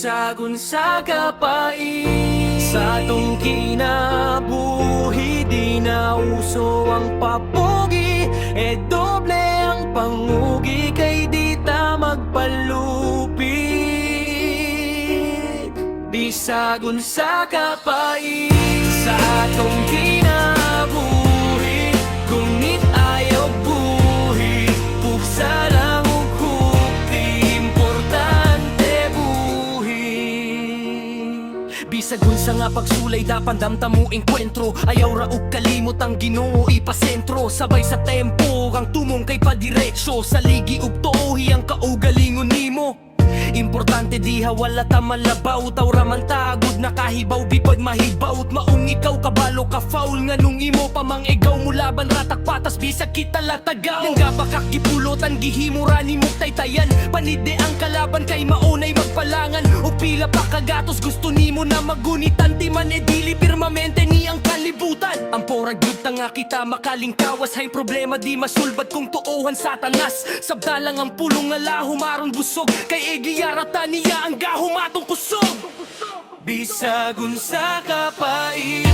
Bisagon sa kapait, sa atong kinabuhi di na uso ang papugi, e doble ang pangugi kay di ta magpalupit. Bisagon sa kapait, sa atong kinabuhi, ngunit ayaw buhi, pugsa lang ug hukti, importante buhi. Bisag unsa nga pagsulay dapan damtam mo engkwentro, ayaw ra og kalimot ang Ginoo ipasentro, sabay sa tempo ang tumong kay padiretsyo, sa ligi ug tuohi ang kaugalingon nimo. Importante diha wala ta malabaw, tawra man tagod nakahibaw bipag mahibaw, maong ikaw kabalo ka foul nga nung imo pamang igaw mo laban ratak patas bisag kita latagaw. Nga bakak gipulotan gihimo ra nimo taytayan, panide ang kalaban kay maunay magpalangan, ug pila pa kagatos gusto nimo na magunitan, di man edili permanente ni ang kalibutan. Ang porag yugta nga kita makalingkawas, hay problema di masulbad kung tuohan satanas, sabdalang ang pulong nga laho maron busog, kay igiyarata niya ang gahumatong kusog. Bisagon sa kapait,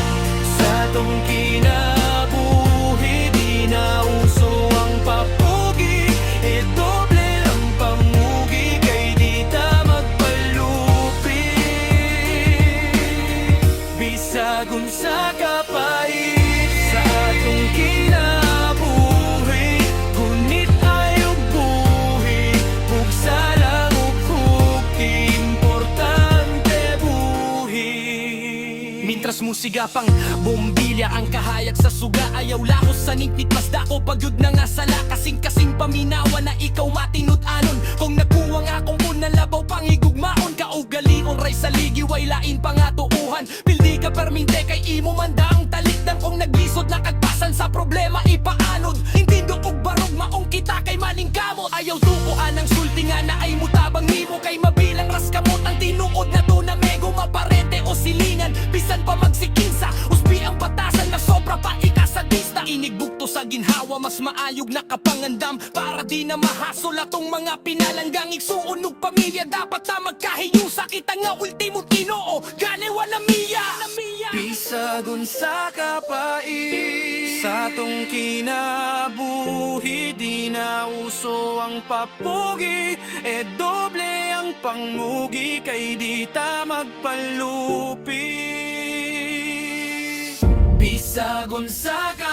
sa tong kinabuhi di na uso ang papugi, e doble ang pamugi kay di ta magpalupit. Bisagon sa kapait, sa atong kinabuhi, ngunit ayaw buhi, pugsa lang ug hukti, importante buhi. Mintras musika pang bombilya ang kahayag sa suga, ayaw lahos sa ningpit mas dako pagyud na nga sala, kasing-kasing paminawa na ikaw matinud-anon, kung nagkuwang akong unalabaw pangigugmaon, kaugalion ray sa ligi way lain pa nga tuuhan, pildi ka perminte kay imo mandang talikdan, kung naglisod na kagpasan sa problema ipaanod, hindi do og barog maong kita kay maningkamot, ayaw tukuan ang sulti nga na ay mutabang nimo, kay mabilang ras kamot ang tinuod na to na mego maparete o silingan, bisan pa magsikinsa usbi ang batasan na sobra pa ikasadista, inigbukto sa ginhawa mas maayog na kapangandam, para di na mahasol atong mga pinalanggang igsuon ug pamilya, dapat na magkahiyusa kita nga ultimo Ginoo gani wala miya. Bisagon sa kapait, sa atong kinabuhi di na uso ang papugi, e doble ang pangugi kay di ta magpalupit. Bisagon sa kapait,